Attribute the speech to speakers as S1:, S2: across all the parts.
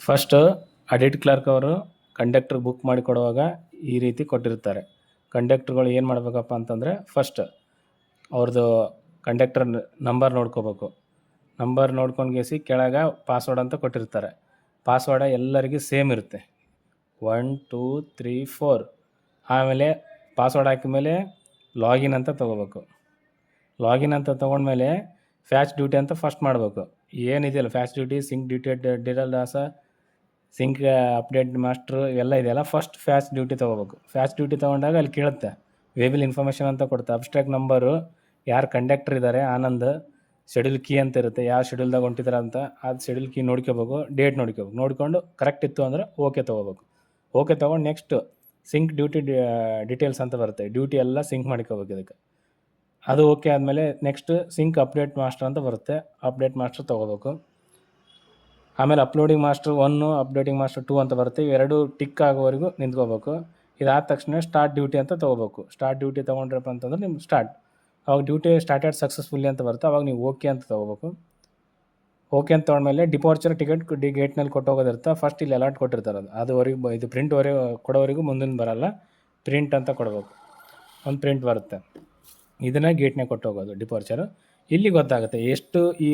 S1: First audit clerk ಅವರು conductor book ಮಾಡಿ ಕೊಡುವಾಗ ಈ ರೀತಿ ಕೊಟ್ಟಿರ್ತಾರೆ. ಕಂಡಕ್ಟ್ರುಗಳು ಏನು ಮಾಡಬೇಕಪ್ಪ ಅಂತಂದರೆ ಫಸ್ಟ್ ಅವ್ರದ್ದು ಕಂಡಕ್ಟರ್ ನಂಬರ್ ನೋಡ್ಕೋಬೇಕು. ನಂಬರ್ ನೋಡ್ಕೊಂಡ್ಗೇಸಿ ಕೆಳಗೆ ಪಾಸ್ವರ್ಡ್ ಅಂತ ಕೊಟ್ಟಿರ್ತಾರೆ. ಪಾಸ್ವರ್ಡ ಎಲ್ಲರಿಗೂ ಸೇಮ್ ಇರುತ್ತೆ. 1 2 3 4 ಆಮೇಲೆ ಪಾಸ್ವರ್ಡ್ ಹಾಕಿದ್ಮೇಲೆ ಲಾಗಿನ್ ಅಂತ ತೊಗೋಬೇಕು. ಲಾಗಿನ್ ಅಂತ ತೊಗೊಂಡ್ಮೇಲೆ ಫ್ಯಾಚ್ ಡ್ಯೂಟಿ ಅಂತ ಫಸ್ಟ್ ಮಾಡಬೇಕು. ಏನಿದೆಯಲ್ಲ ಫ್ಯಾಚ್ ಡ್ಯೂಟಿ, ಸಿಂಕ್ ಡ್ಯೂಟಿ, ಡಿರಲ್ದಾಸ, ಸಿಂಕ್ ಅಪ್ಡೇಟ್ ಮಾಸ್ಟ್ರು ಇವೆಲ್ಲ ಇದೆಯಲ್ಲ, ಫಸ್ಟ್ ಫ್ಯಾಚ್ ಡ್ಯೂಟಿ ತೊಗೋಬೇಕು. ಫ್ಯಾಚ್ ಡ್ಯೂಟಿ ತೊಗೊಂಡಾಗ ಅಲ್ಲಿ ಕೇಳುತ್ತೆ ವೇಬಲ್ ಇನ್ಫಾರ್ಮೇಷನ್ ಅಂತ ಕೊಡುತ್ತೆ. ಅಬ್ಸ್ಟ್ರಾಕ್ಟ್ ನಂಬರು, ಯಾರು ಕಂಡಕ್ಟರ್ ಇದ್ದಾರೆ ಆನಂದ್, ಶೆಡ್ಯೂಲ್ ಕೀ ಅಂತ ಇರುತ್ತೆ, ಯಾವ ಶೆಡ್ಯೂಲ್ದಾಗ ಹೊಂಟಿದ್ದಾರೆ ಅಂತ ಅದು ಶೆಡ್ಯೂಲ್ ಕೀ ನೋಡ್ಕೋಬೇಕು, ಡೇಟ್ ನೋಡ್ಕೋಬೇಕು. ನೋಡಿಕೊಂಡು ಕರೆಕ್ಟ್ ಇತ್ತು ಅಂದರೆ ಓಕೆ ತೊಗೋಬೇಕು. ಓಕೆ ತೊಗೊಂಡು ನೆಕ್ಸ್ಟ್ ಸಿಂಕ್ ಡ್ಯೂಟಿ ಡೀಟೇಲ್ಸ್ ಅಂತ ಬರುತ್ತೆ. ಡ್ಯೂಟಿ ಎಲ್ಲ ಸಿಂಕ್ ಮಾಡ್ಕೋಬೇಕು ಇದಕ್ಕೆ. ಅದು ಓಕೆ ಆದಮೇಲೆ ನೆಕ್ಸ್ಟ್ ಸಿಂಕ್ ಅಪ್ಡೇಟ್ ಮಾಸ್ಟರ್ ಅಂತ ಬರುತ್ತೆ. ಅಪ್ಡೇಟ್ ಮಾಸ್ಟರ್ ತೊಗೋಬೇಕು. ಆಮೇಲೆ ಅಪ್ಲೋಡಿಂಗ್ ಮಾಸ್ಟರ್ 1, ಅಪ್ಡೇಟಿಂಗ್ ಮಾಸ್ಟರ್ 2 ಅಂತ ಬರುತ್ತೆ. ಇವೆರಡು ಟಿಕ್ ಆಗೋವರೆಗೂ ನಿಂತ್ಕೋಬೇಕು. ಇದಾದ ತಕ್ಷಣ ಸ್ಟಾರ್ಟ್ ಡ್ಯೂಟಿ ಅಂತ ತೊಗೋಬೇಕು. ಸ್ಟಾರ್ಟ್ ಡ್ಯೂಟಿ ತೊಗೊಂಡ್ರಪ್ಪ ಅಂತಂದ್ರೆ ನಿಮ್ಗೆ ಸ್ಟಾರ್ಟ್. ಅವಾಗ ಡ್ಯೂಟಿ ಸ್ಟಾರ್ಟೆಡ್ ಸಕ್ಸಸ್ಫುಲ್ಲಿ ಅಂತ ಬರುತ್ತೆ. ಅವಾಗ ನೀವು ಓಕೆ ಅಂತ ತೊಗೋಬೇಕು. ಓಕೆ ಅಂತ ತೊಗೊಂಡ್ಮೇಲೆ ಡಿಪಾರ್ಚರ್ ಟಿಕೆಟ್ ಗೇಟ್ನಲ್ಲಿ ಕೊಟ್ಟೋಗೋದಿರುತ್ತೆ. ಫಸ್ಟ್ ಇಲ್ಲಿ ಅಲಾಟ್ ಕೊಟ್ಟಿರ್ತಾರೆ, ಅದುವರೆಗೂ ಇದು ಪ್ರಿಂಟ್ವರೆಗೂ ಕೊಡೋವರೆಗೂ ಮುಂದಿನ ಬರೋಲ್ಲ. ಪ್ರಿಂಟ್ ಅಂತ ಕೊಡಬೇಕು. ಒಂದು ಪ್ರಿಂಟ್ ಬರುತ್ತೆ, ಇದನ್ನು ಗೇಟ್ನಾಗ ಕೊಟ್ಟೋಗೋದು ಡಿಪಾರ್ಚರು. ಇಲ್ಲಿ ಗೊತ್ತಾಗುತ್ತೆ ಎಷ್ಟು ಈ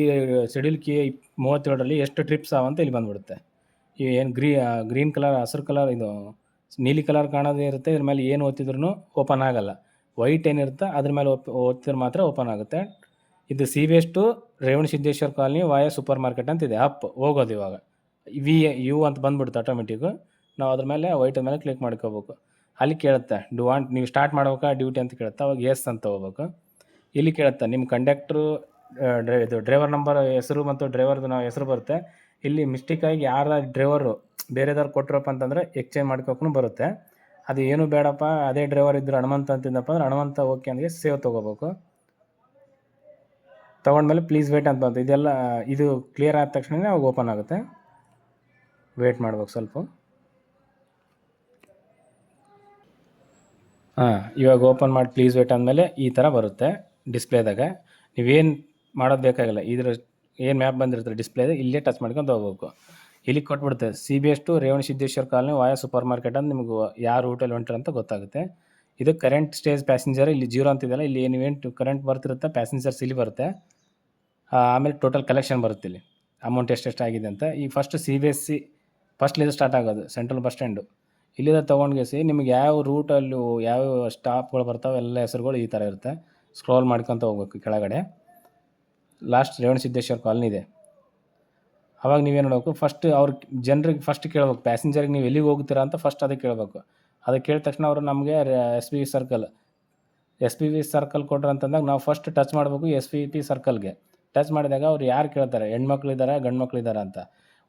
S1: ಶೆಡ್ಯೂಲ್ ಕೀ 37ರಲ್ಲಿ ಎಷ್ಟು ಟ್ರಿಪ್ಸ್ ಅಂತ ಇಲ್ಲಿ ಬಂದುಬಿಡುತ್ತೆ. ಈ ಏನು ಗ್ರೀನ್ ಕಲರ್, ಹಸಿರು ಕಲರ್, ಇದು ನೀಲಿ ಕಲರ್ ಕಾಣೋದೇ ಇರುತ್ತೆ. ಇದ್ರ ಮೇಲೆ ಏನು ಓದ್ತಿದ್ರು ಓಪನ್ ಆಗೋಲ್ಲ. ವೈಟ್ ಏನಿರುತ್ತೆ ಅದ್ರ ಮೇಲೆ ಓದ್ತಿದ್ರೆ ಮಾತ್ರ ಓಪನ್ ಆಗುತ್ತೆ. ಇದು CBS ಟು ರೇವಣಸಿದ್ದೇಶ್ವರ ಕಾಲನಿ ವಾಯ ಸೂಪರ್ ಮಾರ್ಕೆಟ್ ಅಂತಿದೆ. ಅಪ್ ಹೋಗೋದು ಇವಾಗ ಯು ಅಂತ ಬಂದ್ಬಿಡುತ್ತೆ ಆಟೋಮೆಟಿಕ್ಕು. ನಾವು ಅದ್ರ ಮೇಲೆ ವೈಟ್ ಮೇಲೆ ಕ್ಲಿಕ್ ಮಾಡ್ಕೋಬೇಕು. ಅಲ್ಲಿ ಕೇಳುತ್ತೆ ನೀವು ಸ್ಟಾರ್ಟ್ ಮಾಡ್ಬೇಕಾ ಡ್ಯೂಟಿ ಅಂತ ಕೇಳುತ್ತೆ. ಅವಾಗ ಎಸ್ ಅಂತ ಹೋಗ್ಬೇಕು. ಇಲ್ಲಿ ಕೇಳುತ್ತೆ ನಿಮ್ಮ ಕಂಡಕ್ಟ್ರು ಇದು ಡ್ರೈವರ್ ನಂಬರ್ ಹೆಸರು ಮತ್ತು ಡ್ರೈವರ್ದು ನಾವು ಹೆಸರು ಬರುತ್ತೆ. ಇಲ್ಲಿ ಮಿಸ್ಟೇಕಾಗಿ ಯಾರ ಡ್ರೈವರು ಬೇರೆದವ್ರು ಕೊಟ್ಟರಪ್ಪ ಅಂತಂದರೆ ಎಕ್ಸ್ಚೇಂಜ್ ಮಾಡ್ಕೋಕ್ಕೂ ಬರುತ್ತೆ. ಅದು ಏನು ಬೇಡಪ್ಪ, ಅದೇ ಡ್ರೈವರ್ ಇದ್ದರು ಹನುಮಂತ ಅಂತಿದ್ದಪ್ಪ ಅಂದ್ರೆ ಹನುಮಂತ ಓಕೆ ಅಂದರೆ ಸೇವ್ ತೊಗೋಬೇಕು. ತೊಗೊಂಡ್ಮೇಲೆ ಪ್ಲೀಸ್ ವೇಟ್ ಅಂತ ಬಂತು. ಇದೆಲ್ಲ ಇದು ಕ್ಲಿಯರ್ ಆದ ತಕ್ಷಣ ಅವಾಗ ಓಪನ್ ಆಗುತ್ತೆ. ವೇಟ್ ಮಾಡ್ಬೇಕು ಸ್ವಲ್ಪ. ಇವಾಗ ಓಪನ್ ಮಾಡಿ ಪ್ಲೀಸ್ ವೇಟ್ ಆದಮೇಲೆ ಈ ಥರ ಬರುತ್ತೆ ಡಿಸ್ಪ್ಲೇದಾಗ. ನೀವೇನು ಮಾಡೋದು ಬೇಕಾಗಿಲ್ಲ. ಇದ್ರ ಏನು ಮ್ಯಾಪ್ ಬಂದಿರುತ್ತೆ ಡಿಸ್ಪ್ಲೇದಾಗ ಇಲ್ಲೇ ಟಚ್ ಮಾಡ್ಕೊಂಡು ಹೋಗ್ಬೇಕು. ಇಲ್ಲಿ ಕೊಟ್ಬಿಡುತ್ತೆ CBS ಟು ರೇವಣಸಿದ್ದೇಶ್ವರ ಕಾಲನಿ ವಾಯ ಸೂಪರ್ ಮಾರ್ಕೆಟ್ ಅಂತ ನಿಮ್ಗೆ ಯಾವ ರೂಟಲ್ಲಿ ಹೊಂಟ್ರ ಅಂತ ಗೊತ್ತಾಗುತ್ತೆ. ಇದು ಕರೆಂಟ್ ಸ್ಟೇಜ್ ಪ್ಯಾಸೆಂಜರ್ ಇಲ್ಲಿ 0 ಅಂತಿದೆಯಲ್ಲ, ಇಲ್ಲಿ ಏನು ಕರೆಂಟ್ ಬರ್ತಿರುತ್ತೆ ಪ್ಯಾಸೆಂಜರ್ಸ್ ಇಲ್ಲಿ ಬರುತ್ತೆ. ಆಮೇಲೆ ಟೋಟಲ್ ಕಲೆಕ್ಷನ್ ಬರುತ್ತೆ ಇಲ್ಲಿ ಅಮೌಂಟ್ ಎಷ್ಟೆಷ್ಟು ಆಗಿದೆ ಅಂತ. ಈ ಫಸ್ಟ್ CBSE ಫಸ್ಟ್ಲಿಂದ ಸ್ಟಾರ್ಟ್ ಆಗೋದು ಸೆಂಟ್ರಲ್ ಬಸ್ ಸ್ಟ್ಯಾಂಡು. ಇಲ್ಲಿಂದ ತೊಗೊಂಡ್ಗೇಸಿ ನಿಮ್ಗೆ ಯಾವ ರೂಟಲ್ಲಿ ಯಾವ ಸ್ಟಾಪ್ಗಳು ಬರ್ತಾವೆ ಎಲ್ಲ ಹೆಸರುಗಳು ಈ ಥರ ಇರುತ್ತೆ. ಸ್ಕ್ರೋಲ್ ಮಾಡ್ಕೊತ ಹೋಗ್ಬೇಕು ಕೆಳಗಡೆ. ಲಾಸ್ಟ್ ರೇವಣಸಿದ್ದೇಶ್ವರ ಕಾಲನಿ ಇದೆ. ಅವಾಗ ನೀವೇನು ಮಾಡಬೇಕು, ಫಸ್ಟ್ ಅವ್ರ ಜನರಿಗೆ ಫಸ್ಟ್ ಕೇಳ್ಬೇಕು, ಪ್ಯಾಸೆಂಜರಿಗೆ ನೀವು ಎಲ್ಲಿಗೆ ಹೋಗ್ತೀರಾ ಅಂತ ಫಸ್ಟ್ ಅದಕ್ಕೆ ಕೇಳಬೇಕು. ಅದಕ್ಕೆ ಕೇಳಿದ ತಕ್ಷಣ ಅವರು ನಮಗೆ SPV ಸರ್ಕಲ್ ಕೊಟ್ರು ಅಂತಂದಾಗ ನಾವು ಫಸ್ಟ್ ಟಚ್ ಮಾಡಬೇಕು SPP ಸರ್ಕಲ್ಗೆ. ಟಚ್ ಮಾಡಿದಾಗ ಅವ್ರು ಯಾರು ಕೇಳ್ತಾರೆ, ಹೆಣ್ಮಕ್ಳಿದ್ದಾರೆ ಗಂಡು ಮಕ್ಳಿದ್ದಾರೆ ಅಂತ.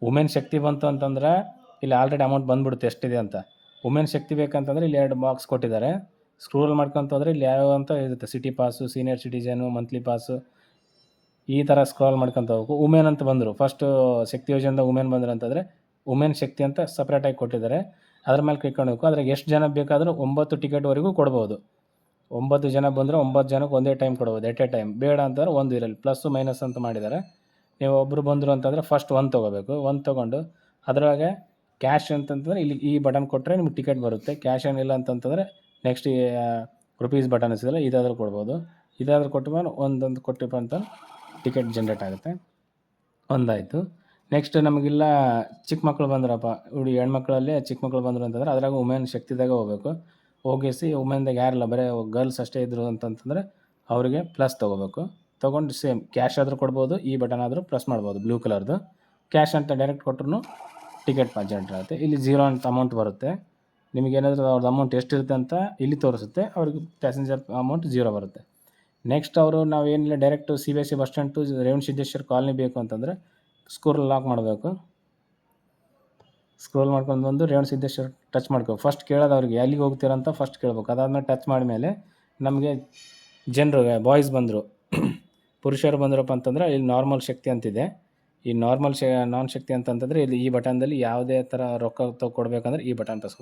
S1: ವುಮೆನ್ ಶಕ್ತಿ ಬಂತು ಅಂತಂದ್ರೆ ಇಲ್ಲಿ ಆಲ್ರೆಡಿ ಅಮೌಂಟ್ ಬಂದುಬಿಡುತ್ತೆ ಎಷ್ಟಿದೆ ಅಂತ. ವುಮೆನ್ ಶಕ್ತಿ ಬೇಕಂತಂದರೆ ಇಲ್ಲಿ 2 ಬಾಕ್ಸ್ ಕೊಟ್ಟಿದ್ದಾರೆ. ಸ್ಕ್ರೋಲ್ ಮಾಡ್ಕೊತ ಹೋದರೆ ಇಲ್ಲಿ ಯಾವ ಅಂತ ಇರುತ್ತೆ, city pass, senior citizen, monthly pass, ಈ ಥರ ಸ್ಕ್ರಾಲ್ ಮಾಡ್ಕೊತ ಹೋಗ್ಬೇಕು. ವುಮೆನ್ ಅಂತ ಬಂದರು, ಫಸ್ಟು ಶಕ್ತಿ ಯೋಜನೆಯಿಂದ ವುಮೆನ್ ಬಂದರು ಅಂತಂದರೆ ವುಮೆನ್ ಶಕ್ತಿ ಅಂತ ಸಪ್ರೇಟಾಗಿ ಕೊಟ್ಟಿದ್ದಾರೆ. ಅದ್ರ ಮೇಲೆ ಕ್ಲಿಕ್ ಮಾಡಬೇಕು. ಅದ್ರಾಗ ಎಷ್ಟು ಜನ ಬೇಕಾದರೂ 9 ಟಿಕೆಟ್ವರೆಗೂ ಕೊಡ್ಬೋದು. 9 ಜನ ಬಂದರೆ 9 ಜನಕ್ಕೆ ಒಂದೇ ಟೈಮ್ ಕೊಡ್ಬೋದು, ಎಟ್ ಎ ಟೈಮ್. ಬೇಡ ಅಂತಂದ್ರೆ 1 ಇರಲಿ, ಪ್ಲಸ್ಸು ಮೈನಸ್ ಅಂತ ಮಾಡಿದ್ದಾರೆ. ನೀವು ಒಬ್ಬರು ಬಂದರು ಅಂತಂದರೆ ಫಸ್ಟ್ 1 ತೊಗೋಬೇಕು. 1 ತೊಗೊಂಡು ಅದರೊಳಗೆ ಕ್ಯಾಶ್ ಅಂತಂತಂದರೆ ಇಲ್ಲಿ ಈ ಬಟನ್ ಕೊಟ್ಟರೆ ನಿಮ್ಗೆ ಟಿಕೆಟ್ ಬರುತ್ತೆ. ಕ್ಯಾಶ್ ಏನಿಲ್ಲ ಅಂತಂತಂದರೆ ನೆಕ್ಸ್ಟ್ ರುಪೀಸ್ ಬಟನ್ ಇಸಿದಲ್ಲ ಇದಾದರೂ ಕೊಡ್ಬೋದು. ಇದಾದರೂ ಕೊಟ್ಟ ಮೇಲೆ ಒಂದೊಂದು ಕೊಟ್ಟಿಪ್ಪ ಅಂತ ಟಿಕೆಟ್ ಜನ್ರೇಟ್ ಆಗುತ್ತೆ. ಒಂದಾಯಿತು. ನೆಕ್ಸ್ಟ್ ನಮಗಿಲ್ಲ ಚಿಕ್ಕ ಮಕ್ಕಳು ಬಂದ್ರಪ್ಪ, ಹೆಣ್ಮಕ್ಳಲ್ಲಿ ಚಿಕ್ಕ ಮಕ್ಕಳು ಬಂದರು ಅಂತಂದರೆ ಅದ್ರಾಗ ವುಮೆನ್ ಶಕ್ತಿದಾಗ ಹೋಗ್ಬೇಕು. ಹೋಗಿಸಿ ವುಮೆನ್ದಾಗ ಯಾರಿಲ್ಲ ಬರೀ ಗರ್ಲ್ಸ್ ಅಷ್ಟೇ ಇದ್ದರು ಅಂತಂತಂದರೆ ಅವರಿಗೆ ಪ್ಲಸ್ ತೊಗೋಬೇಕು. ತೊಗೊಂಡು ಸೇಮ್ ಕ್ಯಾಶ್ ಆದರೂ ಕೊಡ್ಬೋದು, ಈ ಬಟನ್ ಆದರೂ ಪ್ರೆಸ್ ಮಾಡ್ಬೋದು ಬ್ಲೂ ಕಲರ್ದು. ಕ್ಯಾಶ್ ಅಂತ ಡೈರೆಕ್ಟ್ ಕೊಟ್ಟರು ಟಿಕೆಟ್ ಜನ್ರೇಟ್ ಆಗುತ್ತೆ. ಇಲ್ಲಿ 0 ಅಂತ ಅಮೌಂಟ್ ಬರುತ್ತೆ. ನಿಮಗೇನಾದರೂ ಅವ್ರದ್ದು ಅಮೌಂಟ್ ಎಷ್ಟಿರುತ್ತೆ ಅಂತ ಇಲ್ಲಿ ತೋರಿಸುತ್ತೆ. ಅವ್ರಿಗೆ ಪ್ಯಾಸೆಂಜರ್ ಅಮೌಂಟ್ 0 ಬರುತ್ತೆ. ನೆಕ್ಸ್ಟ್ ಅವರು ನಾವೇನಿಲ್ಲ direct CBSE bus stand to Revanasiddeshwara colony ಬೇಕು ಅಂತಂದರೆ ಸ್ಕ್ರೋಲ್ ಲಾಕ್ ಮಾಡಬೇಕು. ಸ್ಕ್ರೋಲ್ ಮಾಡ್ಕೊಂಡು ಬಂದು ರೇವಣಸಿದ್ದೇಶ್ವರ ಟಚ್ ಮಾಡ್ಕೋ. ಫಸ್ಟ್ ಕೇಳೋದು ಅವ್ರಿಗೆ ಎಲ್ಲಿಗೆ ಹೋಗ್ತೀರ ಅಂತ ಫಸ್ಟ್ ಕೇಳ್ಬೇಕು. ಅದಾದಮೇಲೆ ಟಚ್ ಮಾಡಿದ್ಮೇಲೆ ನಮಗೆ ಜನರು ಬಾಯ್ಸ್ ಬಂದರು, ಪುರುಷರು ಬಂದರಪ್ಪ ಅಂತಂದರೆ ಇಲ್ಲಿ ನಾರ್ಮಲ್ ಶಕ್ತಿ ಅಂತಿದೆ. ಈ ನಾನ್ ಶಕ್ತಿ ಅಂತಂತಂದರೆ ಇಲ್ಲಿ ಈ ಬಟನ್ದಲ್ಲಿ ಯಾವುದೇ ಥರ ರೊಕ್ಕ ಕೊಡಬೇಕಂದ್ರೆ ಈ ಬಟನ್ ಪ್ರೆಸ್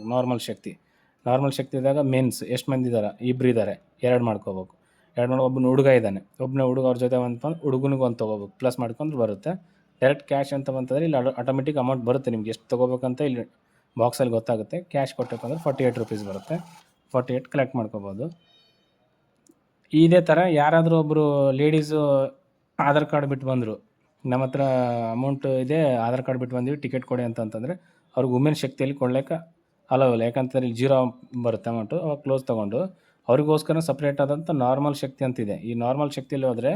S1: ನಾರ್ಮಲ್ ಶಕ್ತಿದಾಗ ಮೆನ್ಸ್ ಎಷ್ಟು ಮಂದಿ ಇದ್ದಾರೆ, 2 ಇದ್ದಾರೆ, 2 ಮಾಡ್ಕೋಬೇಕು. 2 ಒಬ್ಬನ ಹುಡುಗ ಇದ್ದಾನೆ, ಒಬ್ಬನ ಹುಡುಗ ಅವ್ರ ಜೊತೆ ಒಂದು ಹುಡುಗನಿಗೆ 1 ತೊಗೋಬೇಕು, ಪ್ಲಸ್ ಮಾಡ್ಕೊಂಡ್ರೆ ಬರುತ್ತೆ. ಡೈರೆಕ್ಟ್ ಕ್ಯಾಶ್ ಅಂತ ಬಂತಂದರೆ ಇಲ್ಲಿ ಆಟೋಮೆಟಿಕ್ ಅಮೌಂಟ್ ಬರುತ್ತೆ ನಿಮ್ಗೆ ಎಷ್ಟು ತೊಗೋಬೇಕಂತ ಇಲ್ಲಿ ಬಾಕ್ಸಲ್ಲಿ ಗೊತ್ತಾಗುತ್ತೆ. ಕ್ಯಾಶ್ ಕೊಟ್ಟಪ್ಪ ಅಂದರೆ 48 ರೂಪೀಸ್ ಬರುತ್ತೆ. 48 ಕಲೆಕ್ಟ್ ಮಾಡ್ಕೋಬೋದು. ಇದೇ ಥರ ಯಾರಾದರೂ ಒಬ್ಬರು ಲೇಡೀಸು ಆಧಾರ್ ಕಾರ್ಡ್ ಬಿಟ್ಟು ಬಂದರು, ನಮ್ಮ ಹತ್ರ ಅಮೌಂಟ್ ಇದೆ, ಆಧಾರ್ ಕಾರ್ಡ್ ಬಿಟ್ಟು ಬಂದೀವಿ, ಟಿಕೆಟ್ ಕೊಡಿ ಅಂತಂದರೆ ಅವ್ರಿಗೆ ವುಮೆನ್ ಶಕ್ತಿಯಲ್ಲಿ ಕೊಡ್ಲಿಕ್ಕೆ ಅಲೋವಿಲ್ಲ. ಯಾಕಂತಂದ್ರೆ ಇಲ್ಲಿ 0 ಬರುತ್ತೆ ಅಮೌಂಟು. ಅವಾಗ ಕ್ಲೋಸ್ ತೊಗೊಂಡು ಅವ್ರಿಗೋಸ್ಕರ ಸಪ್ರೇಟ್ ಆದಂಥ ನಾರ್ಮಲ್ ಶಕ್ತಿ ಅಂತಿದೆ. ಈ ನಾರ್ಮಲ್ ಶಕ್ತಿಯಲ್ಲಿ ಹೋದರೆ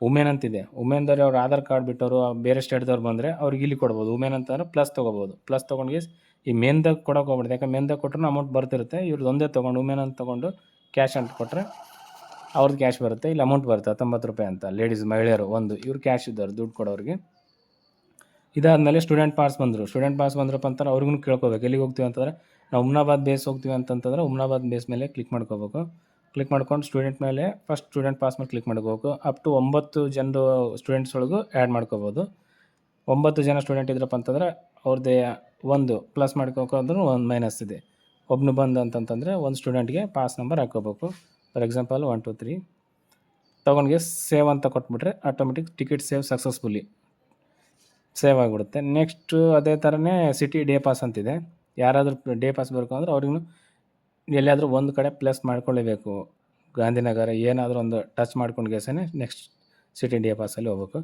S1: ವುಮೆನ್ ಅಂತಿದೆ. ವುಮೆನ್ದವ್ರು ಅವ್ರು ಆಧಾರ್ ಕಾರ್ಡ್ ಬಿಟ್ಟವರು ಬೇರೆ ಸ್ಟೇಟ್ದವ್ರು ಬಂದರೆ ಅವ್ರಿಗೆ ಇಲ್ಲಿ ಕೊಡ್ಬೋದು. ವುಮೆನ್ ಅಂತಂದ್ರೆ ಪ್ಲಸ್ ತೊಗೋಬೋದು. ಪ್ಲಸ್ ತೊಗೊಂಡು ಈ ಮೇನ್ದಾಗ ಕೊಡೋಕೆ ಹೋಗ್ಬಿಡ್ದು. ಯಾಕಂದ್ರೆ ಮೇನ್ದಾಗ ಕೊಟ್ಟರು ಅಮೌಂಟ್ ಬರ್ತಿರುತ್ತೆ. ಇವ್ರದ್ದು ಒಂದೇ ತೊಗೊಂಡು ವುಮೆನ್ ಅಂತ ತೊಗೊಂಡು ಕ್ಯಾಶ್ ಅಂತ ಕೊಟ್ಟರೆ ಅವ್ರದ್ದು ಕ್ಯಾಶ್ ಬರುತ್ತೆ. ಇಲ್ಲಿ ಅಮೌಂಟ್ ಬರುತ್ತೆ 19 ರೂಪಾಯಿ ಅಂತ. ಲೇಡೀಸ್ ಮಹಿಳೆಯರು ಒಂದು, ಇವ್ರು ಕ್ಯಾಶ್ ಇದ್ದವ್ರು ದುಡ್ಡು ಕೊಡೋರಿಗೆ. ಇದಾದಮೇಲೆ ಸ್ಟೂಡೆಂಟ್ ಪಾಸ್ ಬಂದರು. ಸ್ಟೂಡೆಂಟ್ ಪಾಸ್ ಬಂದ್ರಪ್ಪ ಅಂತಾರೆ ಅವ್ರಿಗೂ ಕೇಳ್ಕೋಬೇಕು ಎಲ್ಲಿಗೆ ಹೋಗ್ತೀವಿ ಅಂತಂದರೆ ನಾವು ಉಮ್ನಾಬಾದ್ ಬೇಸ್ ಹೋಗ್ತೀವಿ ಅಂತಂತಂದ್ರೆ ಉಮ್ನಾಬಾದ್ ಬೇಸ್ ಮೇಲೆ ಕ್ಲಿಕ್ ಮಾಡ್ಕೋಬೇಕು. ಕ್ಲಿಕ್ ಮಾಡ್ಕೊಂಡು ಸ್ಟೂಡೆಂಟ್ ಮೇಲೆ ಫಸ್ಟ್ ಸ್ಟೂಡೆಂಟ್ ಪಾಸ್ ಮೇಲೆ ಕ್ಲಿಕ್ ಮಾಡ್ಕೋಬೇಕು. ಅಪ್ ಟು 9 ಜನರು ಸ್ಟೂಡೆಂಟ್ಸ್ ಒಳಗೂ ಆ್ಯಡ್ ಮಾಡ್ಕೋಬೋದು. 9 ಜನ ಸ್ಟೂಡೆಂಟ್ ಇದ್ರಪ್ಪ ಅಂತಂದರೆ ಅವ್ರದ್ದೇ ಒಂದು ಪ್ಲಸ್ ಮಾಡ್ಕೋಕೊಂಡ್ರೂ ಒಂದು ಮೈನಸ್ ಇದೆ. ಒಬ್ಬನು ಬಂದು ಅಂತಂತಂದರೆ ಒಂದು ಸ್ಟೂಡೆಂಟ್ಗೆ ಪಾಸ್ ನಂಬರ್ ಹಾಕ್ಕೋಬೇಕು. ಫಾರ್ ಎಕ್ಸಾಂಪಲ್ 1 2 3 ತೊಗೊಂಡ್ಗೆ ಸೇವ್ ಅಂತ ಕೊಟ್ಬಿಟ್ರೆ ಆಟೋಮೆಟಿಕ್ ಟಿಕೆಟ್ ಸಕ್ಸಸ್ಫುಲಿ ಸೇವ್ ಆಗಿಬಿಡುತ್ತೆ. ನೆಕ್ಸ್ಟು ಅದೇ ಥರನೇ ಸಿಟಿ ಡೇ ಪಾಸ್ ಅಂತಿದೆ. ಯಾರಾದರೂ ಡೇ ಪಾಸ್ ಬೇಕು ಅಂದ್ರೆ ಅವ್ರಿಗೂ ಎಲ್ಲಿಯಾದರೂ ಒಂದು ಕಡೆ ಪ್ಲಸ್ ಮಾಡ್ಕೊಳ್ಳೇಬೇಕು. ಗಾಂಧಿನಗರ ಏನಾದರೂ ಒಂದು ಟಚ್ ಮಾಡ್ಕೊಂಡು ಗೆಸನೆ ನೆಕ್ಸ್ಟ್ ಸಿಟಿ ಡೇ ಪಾಸಲ್ಲಿ ಹೋಗ್ಬೇಕು.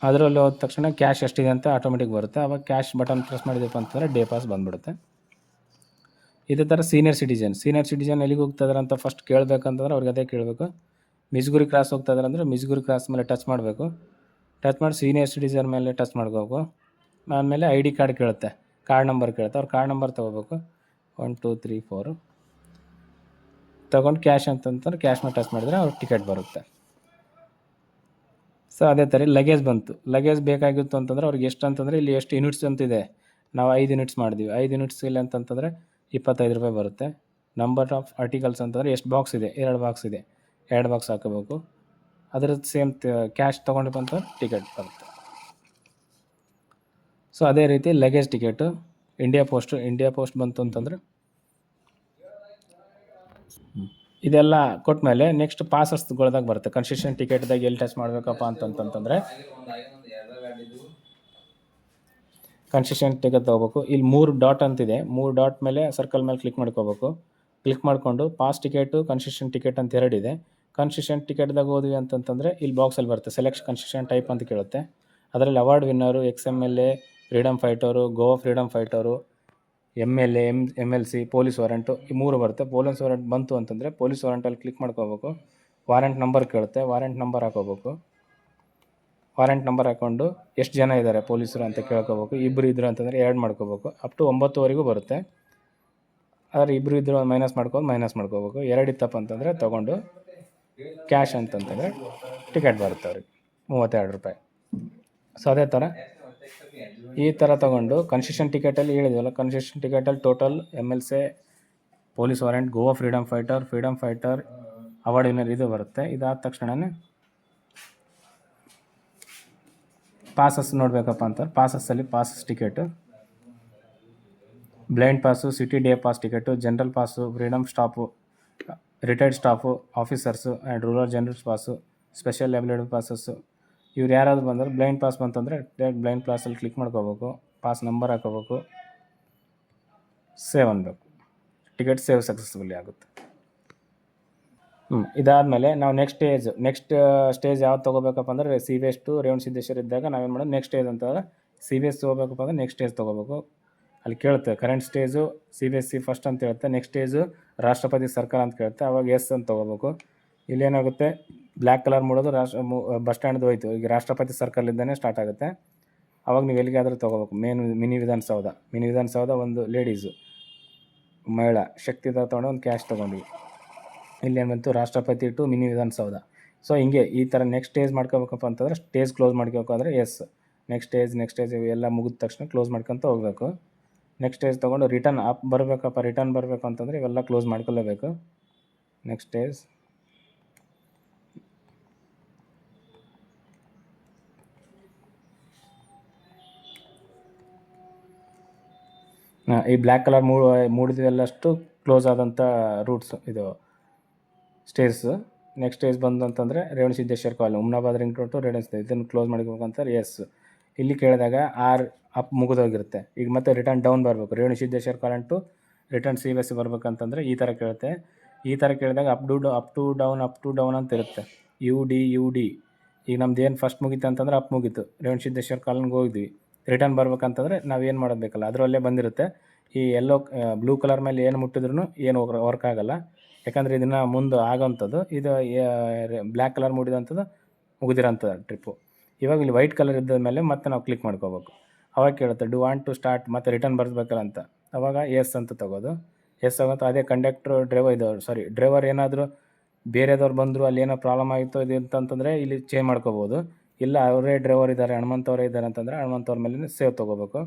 S1: ಅದರಲ್ಲಿ ಹೋದ ತಕ್ಷಣ ಕ್ಯಾಶ್ ಎಷ್ಟಿದೆ ಅಂತ ಆಟೋಮೆಟಿಕ್ ಬರುತ್ತೆ. ಆವಾಗ ಕ್ಯಾಶ್ ಬಟನ್ ಪ್ರೆಸ್ ಮಾಡಿದಪ್ಪ ಅಂತಂದರೆ ಡೇ ಪಾಸ್ ಬಂದುಬಿಡುತ್ತೆ. ಇದೇ ಥರ ಸೀನಿಯರ್ ಸಿಟಿಜನ್ ಎಲ್ಲಿಗೆ ಹೋಗ್ತಾಯಿದ್ದಾರೆ ಅಂತ ಫಸ್ಟ್ ಕೇಳಬೇಕಂತಂದ್ರೆ ಅವ್ರಿಗೆ ಅದೇ ಕೇಳಬೇಕು. ಮಿಜ್ಗುರಿ ಕ್ರಾಸ್ ಹೋಗ್ತಾಯಿದ್ದಾರೆ ಅಂದರೆ ಮಿಜ್ಗುರಿ ಕ್ರಾಸ್ ಮೇಲೆ ಟಚ್ ಮಾಡಬೇಕು. ಟಚ್ ಮಾಡಿ ಸೀನಿಯರ್ ಸಿಟಿಜನ್ ಮೇಲೆ ಟಚ್ ಮಾಡ್ಕೋಬೇಕು. ಆಮೇಲೆ ID ಕಾರ್ಡ್ ಕೇಳುತ್ತೆ, ಕಾರ್ಡ್ ನಂಬರ್ ಕೇಳುತ್ತೆ. ಅವ್ರ ಕಾರ್ಡ್ ನಂಬರ್ ತೊಗೋಬೇಕು. 1 2 3 4 ತೊಗೊಂಡು ಕ್ಯಾಶ್ ಅಂತಂದ್ರೆ ಕ್ಯಾಶ್ ಮೇಲೆ ಟಚ್ ಮಾಡಿದರೆ ಅವ್ರಿಗೆ ಟಿಕೆಟ್ ಬರುತ್ತೆ. ಸೊ ಅದೇ ಥರ ಲಗೇಜ್ ಬಂತು. ಲಗೇಜ್ ಬೇಕಾಗಿತ್ತು ಅಂತಂದರೆ ಅವ್ರಿಗೆ ಎಷ್ಟು ಅಂತಂದರೆ ಇಲ್ಲಿ ಎಷ್ಟು ಯೂನಿಟ್ಸ್ ಅಂತಿದೆ. ನಾವು 5 ಯೂನಿಟ್ಸ್ ಮಾಡಿದ್ವಿ. 5 ಯೂನಿಟ್ಸ್ ಇಲ್ಲ ಅಂತಂತಂದರೆ 25 ರೂಪಾಯಿ ಬರುತ್ತೆ. ನಂಬರ್ ಆಫ್ ಆರ್ಟಿಕಲ್ಸ್ ಅಂತಂದರೆ ಎಷ್ಟು ಬಾಕ್ಸ್ ಇದೆ, 2 ಬಾಕ್ಸ್ ಇದೆ, 2 ಬಾಕ್ಸ್ ಹಾಕೋಬೇಕು. ಅದರದ್ದು ಸೇಮ್ ಕ್ಯಾಶ್ ತೊಗೊಂಡು ಅಂತ ಟಿಕೆಟ್ ಬರುತ್ತೆ. ಸೊ ಅದೇ ರೀತಿ ಲಗೇಜ್ ಟಿಕೆಟು ಇಂಡಿಯಾ ಪೋಸ್ಟ್ ಬಂತು ಅಂತಂದರೆ ಇದೆಲ್ಲ ಕೊಟ್ಮೇಲೆ ನೆಕ್ಸ್ಟ್ ಪಾಸಸ್ಗಳದಾಗ ಬರುತ್ತೆ. ಕನ್ಸೆಷನ್ ಟಿಕೆಟ್ದಾಗ ಎಲ್ಲಿ ಟಚ್ ಮಾಡಬೇಕಪ್ಪ ಅಂತಂತಂದರೆ ಕನ್ಸೆಷನ್ ಟಿಕೆಟ್ ತೊಗೋಬೇಕು. ಇಲ್ಲಿ 3 ಡಾಟ್ ಅಂತಿದೆ. 3 ಡಾಟ್ ಮೇಲೆ ಸರ್ಕಲ್ ಮೇಲೆ ಕ್ಲಿಕ್ ಮಾಡ್ಕೋಬೇಕು. ಕ್ಲಿಕ್ ಮಾಡಿಕೊಂಡು ಪಾಸ್ ಟಿಕೆಟು ಕನ್ಸೆಷನ್ ಟಿಕೆಟ್ ಅಂತ 2 ಇದೆ. ಕನ್ಸೆಷನ್ ಟಿಕೆಟ್ದಾಗ ಹೋದ್ವಿ ಅಂತಂತಂದರೆ ಇಲ್ಲಿ ಬಾಕ್ಸಲ್ಲಿ ಬರುತ್ತೆ ಸೆಲೆಕ್ಟ್ ಕನ್ಸೆಷನ್ ಟೈಪ್ ಅಂತ ಕೇಳುತ್ತೆ. ಅದರಲ್ಲಿ award winner, XMLA, freedom fighter, Goa freedom fighter, MLA, MLC, police warrant, ಈ 3 ಬರುತ್ತೆ. ಪೊಲೀಸ್ ವಾರೆಂಟ್ ಬಂತು ಅಂತಂದರೆ ಪೊಲೀಸ್ ವಾರೆಂಟಲ್ಲಿ ಕ್ಲಿಕ್ ಮಾಡ್ಕೋಬೇಕು. ವಾರೆಂಟ್ ನಂಬರ್ ಕೇಳುತ್ತೆ, ವಾರೆಂಟ್ ನಂಬರ್ ಹಾಕೋಬೇಕು. ವಾರೆಂಟ್ ನಂಬರ್ ಹಾಕ್ಕೊಂಡು ಎಷ್ಟು ಜನ ಇದ್ದಾರೆ ಪೊಲೀಸರು ಅಂತ ಕೇಳ್ಕೋಬೇಕು. 2 ಇದ್ರು ಅಂತಂದರೆ 2 ಮಾಡ್ಕೋಬೇಕು. ಅಪ್ ಟು 9ವರೆಗೂ ಬರುತ್ತೆ. ಆದರೆ 2 ಇದ್ರು ಮೈನಸ್ ಮಾಡ್ಕೋಬೇಕು. 2 ಇತ್ತಪ್ಪ ಅಂತಂದರೆ ತೊಗೊಂಡು ಕ್ಯಾಶ್ ಅಂತಂತಂದರೆ ಟಿಕೆಟ್ ಬರುತ್ತೆ ಅವ್ರಿಗೆ 32 ರೂಪಾಯಿ. ಸೊ ಅದೇ ಥರ ಈ ಥರ ತೊಗೊಂಡು ಕನ್ಸೆಷನ್ ಟಿಕೆಟಲ್ಲಿ ಹೇಳಿದ್ವಲ್ಲ, ಕನ್ಸೆಷನ್ ಟಿಕೆಟಲ್ಲಿ total MLC, police warrant, Goa freedom fighter, award winner ಇದು ಬರುತ್ತೆ. ಇದಾದ ತಕ್ಷಣವೇ ಪಾಸಸ್ ನೋಡಬೇಕಪ್ಪ ಅಂತಾರೆ. ಪಾಸಸ್ಸಲ್ಲಿ passes ticket, blind pass, city day pass ticket, general pass, freedom stop, retired staff, officers and rural generals pass, special ability passes. ಇವ್ರು ಯಾರಾದರೂ ಬಂದರೆ ಬ್ಲೈಂಡ್ ಪಾಸ್ ಬಂತಂದರೆ ಡೈರೆಕ್ಟ್ ಬ್ಲೈಂಡ್ ಪಾಸಲ್ಲಿ ಕ್ಲಿಕ್ ಮಾಡ್ಕೋಬೇಕು. ಪಾಸ್ ನಂಬರ್ ಹಾಕೋಬೇಕು, ಸೇವ್ ಅನ್ಬೇಕು. ಟಿಕೆಟ್ ಸೇವ್ ಸಕ್ಸಸ್ಫುಲಿ ಆಗುತ್ತೆ. ಇದಾದಮೇಲೆ ನಾವು ನೆಕ್ಸ್ಟ್ ಸ್ಟೇಜ್ ಯಾವ್ದು ತೊಗೋಬೇಕಪ್ಪ ಅಂದರೆ CBS ಟು ರೇವಣಸಿದ್ದೇಶ್ವರ ಇದ್ದಾಗ ನಾವೇನು ಮಾಡೋದು ನೆಕ್ಸ್ಟ್ ಸ್ಟೇಜ್ ಅಂತಂದರೆ CBS ತೊಗೋಬೇಕಪ್ಪ ಅಂದರೆ ನೆಕ್ಸ್ಟ್ ಸ್ಟೇಜ್ ತೊಗೋಬೇಕು. ಅಲ್ಲಿ ಕೇಳುತ್ತೆ ಕರೆಂಟ್ ಸ್ಟೇಜು CBSE ಫಸ್ಟ್ ಅಂತ ಹೇಳುತ್ತೆ. ನೆಕ್ಸ್ಟ್ ಸ್ಟೇಜು ರಾಷ್ಟ್ರಪತಿ ಸರ್ಕಾರ ಅಂತ ಕೇಳುತ್ತೆ. ಅವಾಗ ಎಸ್ ಅಂತ ತೊಗೋಬೇಕು. ಇಲ್ಲೇನಾಗುತ್ತೆ ಬ್ಲ್ಯಾಕ್ ಕಲರ್ ಮೂಡೋದು ಬಸ್ ಸ್ಟ್ಯಾಂಡ್ದು ಹೋಯ್ತು. ಈಗ ರಾಷ್ಟ್ರಪತಿ ಸರ್ಕಲಿಂದನೇ ಸ್ಟಾರ್ಟ್ ಆಗುತ್ತೆ. ಅವಾಗ ನೀವು ಎಲ್ಲಿಗಾದರೂ ತೊಗೋಬೇಕು. ಮಿನಿ ವಿಧಾನಸೌಧ ಒಂದು ಲೇಡೀಸು ಮಹಿಳಾ ಶಕ್ತಿದ ತೊಗೊಂಡು ಒಂದು ಕ್ಯಾಶ್ ತೊಗೊಂಡ್ವಿ. ಇಲ್ಲೇನು ಬಂತು ರಾಷ್ಟ್ರಪತಿ ಟು ಮಿನಿ ವಿಧಾನಸೌಧ. ಸೊ ಹಿಂಗೆ ಈ ಥರ ನೆಕ್ಸ್ಟ್ ಸ್ಟೇಜ್ ಮಾಡ್ಕೋಬೇಕಪ್ಪ ಅಂತಂದರೆ ಸ್ಟೇಜ್ ಕ್ಲೋಸ್ ಮಾಡ್ಕೋಬೇಕಾದ್ರೆ ಎಸ್, ನೆಕ್ಸ್ಟ್ ಸ್ಟೇಜ್ ಎಲ್ಲ ಮುಗಿದ ತಕ್ಷಣ ಕ್ಲೋಸ್ ಮಾಡ್ಕೊತ ಹೋಗಬೇಕು. ನೆಕ್ಸ್ಟ್ ಸ್ಟೇಜ್ ತೊಗೊಂಡು ರಿಟರ್ನ್ ಬರಬೇಕು ಅಂತಂದರೆ ಇವೆಲ್ಲ ಕ್ಲೋಸ್ ಮಾಡ್ಕೊಳ್ಳೇಬೇಕು. ನೆಕ್ಸ್ಟ್ ಸ್ಟೇಜ್ ಈ ಬ್ಲ್ಯಾಕ್ ಕಲರ್ ಮೂಡಿದೆಲ್ಲಷ್ಟು ಕ್ಲೋಸ್ ಆದಂಥ ರೂಟ್ಸು ಇದು ಸ್ಟೇಜ್. ನೆಕ್ಸ್ಟ್ ಸ್ಟೇಜ್ ಬಂದು ಅಂತಂದರೆ Revanasiddeshwara colony Humnabad ring road to Revanasiddeshwara ಇದನ್ನು ಕ್ಲೋಸ್ ಮಾಡ್ಕೋಬೇಕಂತಾರೆ ಎಸ್. ಇಲ್ಲಿ ಕೇಳಿದಾಗ ಆರ್ ಅಪ್ ಮುಗಿದೋಗಿರುತ್ತೆ. ಈಗ ಮತ್ತೆ ರಿಟರ್ನ್ ಡೌನ್ ಬರಬೇಕು. Revanasiddeshwara colony to return C B S ಬರ್ಬೇಕಂತಂದರೆ ಈ ಥರ ಕೇಳುತ್ತೆ. ಈ ಥರ ಕೇಳಿದಾಗ ಅಪ್ ಟು ಡೌನ್ ಅಂತ ಇರುತ್ತೆ. ಯು ಡಿ ಈಗ ನಮ್ದು ಏನು ಫಸ್ಟ್ ಮುಗೀತು ಅಂತಂದ್ರೆ ಅಪ್ ಮುಗೀತು, ರೇವಣಸಿದ್ದೇಶ್ವರ ಕಾಲನಿಗೆ ಹೋಗಿದ್ವಿ. ರಿಟರ್ನ್ ಬರ್ಬೇಕಂತಂದರೆ ನಾವು ಏನು ಮಾಡೋದು ಅದರಲ್ಲೇ ಬಂದಿರುತ್ತೆ. ಈ ಎಲ್ಲೋ ಬ್ಲೂ ಕಲರ್ ಮೇಲೆ ಏನು ಮುಟ್ಟಿದ್ರೂ ಏನು ವರ್ಕ್ ಆಗೋಲ್ಲ, ಯಾಕಂದರೆ ಇದನ್ನು ಮುಂದೆ ಆಗೋವಂಥದ್ದು. ಇದು ಬ್ಲ್ಯಾಕ್ ಕಲರ್ ಮುಡಿದಂಥದ್ದು ಮುಗಿದಿರೋಂಥದ್ದು ಟ್ರಿಪ್ಪು. ಇವಾಗ ಇಲ್ಲಿ ವೈಟ್ ಕಲರ್ ಇದ್ದ ಮೇಲೆ ಮತ್ತೆ ನಾವು ಕ್ಲಿಕ್ ಮಾಡ್ಕೋಬೇಕು. ಅವಾಗ ಕೇಳುತ್ತೆ ಡು ವಾಂಟ್ ಟು ಸ್ಟಾರ್ಟ್, ಮತ್ತು ರಿಟರ್ನ್ ಬರಬೇಕಲ್ಲ ಅಂತ. ಅವಾಗ ಎಸ್ ಅಂತ ತಗೋದು. ಎಸ್ ಆಗುತ್ತೆ. ಅದೇ ಕಂಡಕ್ಟ್ರು ಡ್ರೈವರ್ ಏನಾದರೂ ಬೇರೆದವ್ರು ಬಂದರು, ಅಲ್ಲಿ ಏನೋ ಪ್ರಾಬ್ಲಮ್ ಆಗಿತ್ತು ಇದು ಅಂತಂದರೆ ಇಲ್ಲಿ ಚೇಂಜ್ ಮಾಡ್ಕೋಬೋದು. ಇಲ್ಲ ಅವರೇ ಡ್ರೈವರ್ ಇದ್ದಾರೆ, ಹನುಮಂತವರೇ ಇದ್ದಾರೆ ಅಂತಂದರೆ ಹನುಮಂತವ್ರ ಮೇಲೆ ಸೇವ್ ತೊಗೋಬೇಕು.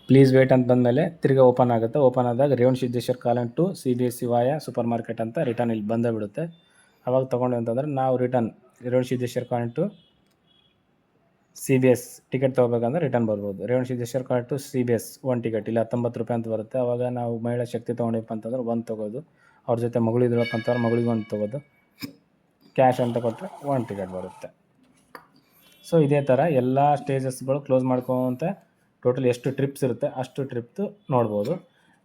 S1: ಪ್ಲೀಸ್ ವೇಟ್ ಅಂತ ಬಂದಮೇಲೆ ತಿರ್ಗಿ ಓಪನ್ ಆಗುತ್ತೆ. ಓಪನ್ ಆದಾಗ Revanasiddeshwara colony to C B S C via super market ಅಂತ ರಿಟರ್ನ್ ಇಲ್ಲಿ ಬಂದೇ ಬಿಡುತ್ತೆ. ಅವಾಗ ತೊಗೊಂಡು ಅಂತಂದರೆ ನಾವು return Revanasiddeshwara colony to C B S ticket ತೊಗೋಬೇಕಂದ್ರೆ ರಿಟರ್ನ್ ಬರ್ಬೋದು. Revanasiddeshwara colony to C B S 1 ticket ಇಲ್ಲಿ 19 ರೂಪಾಯಿ ಅಂತ ಬರುತ್ತೆ. ಅವಾಗ ನಾವು ಮಹಿಳಾ ಶಕ್ತಿ ತೊಗೊಂಡಿಪ್ಪ ಅಂತಂದ್ರೆ 1 ತೊಗೋದು. ಅವ್ರ ಜೊತೆ ಮಗಳಿದ್ರಪ್ಪ ಅಂತಂದ್ರೆ ಮಗಳಿಗೆ 1 ತೊಗೋದು. ಕ್ಯಾಶ್ ಅಂತ ಕೊಟ್ಟರೆ 1 ಟಿಕೆಟ್ ಬರುತ್ತೆ. ಸೊ ಇದೇ ಥರ ಎಲ್ಲ ಸ್ಟೇಜಸ್ಗಳು ಕ್ಲೋಸ್ ಮಾಡ್ಕೊಂತ ಟೋಟಲ್ ಎಷ್ಟು ಟ್ರಿಪ್ಸ್ ಇರುತ್ತೆ ಅಷ್ಟು ಟ್ರಿಪ್ದು ನೋಡ್ಬೋದು.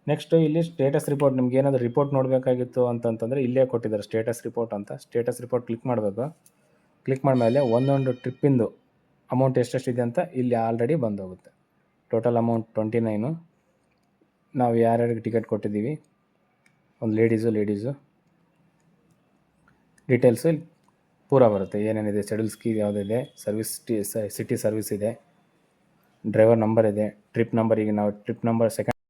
S1: ನೆಕ್ಸ್ಟು ಇಲ್ಲಿ ಸ್ಟೇಟಸ್ ರಿಪೋರ್ಟ್, ನಿಮ್ಗೆ ಏನಾದರೂ ರಿಪೋರ್ಟ್ ನೋಡಬೇಕಾಗಿತ್ತು ಅಂತಂತಂದರೆ ಇಲ್ಲೇ ಕೊಟ್ಟಿದ್ದಾರೆ ಸ್ಟೇಟಸ್ ರಿಪೋರ್ಟ್ ಅಂತ. ಸ್ಟೇಟಸ್ ರಿಪೋರ್ಟ್ ಕ್ಲಿಕ್ ಮಾಡಬೇಕು. ಕ್ಲಿಕ್ ಮಾಡಿದ್ಮೇಲೆ ಒಂದೊಂದು ಟ್ರಿಪ್ಪಿಂದು ಅಮೌಂಟ್ ಎಷ್ಟೆಷ್ಟಿದೆ ಅಂತ ಇಲ್ಲಿ ಆಲ್ರೆಡಿ ಬಂದೋಗುತ್ತೆ. Total amount 29. ನಾವು ಯಾರ್ಯಾರಿಗೆ ಟಿಕೆಟ್ ಕೊಟ್ಟಿದ್ದೀವಿ, ಒಂದು ಲೇಡೀಸು ಡೀಟೇಲ್ಸು ಪೂರ ಬರುತ್ತೆ. ಏನೇನಿದೆ, ಶೆಡ್ಯೂಲ್ ಸ್ಕೀ ಯಾವುದಿದೆ, ಸರ್ವಿಸ್ ಸಿಟಿ ಸರ್ವಿಸ್ ಇದೆ, ಡ್ರೈವರ್ ನಂಬರ್ ಇದೆ, ಟ್ರಿಪ್ ನಂಬರ್. ಈಗ ನಾವು ಟ್ರಿಪ್ ನಂಬರ್ ಸೆಕೆಂಡ್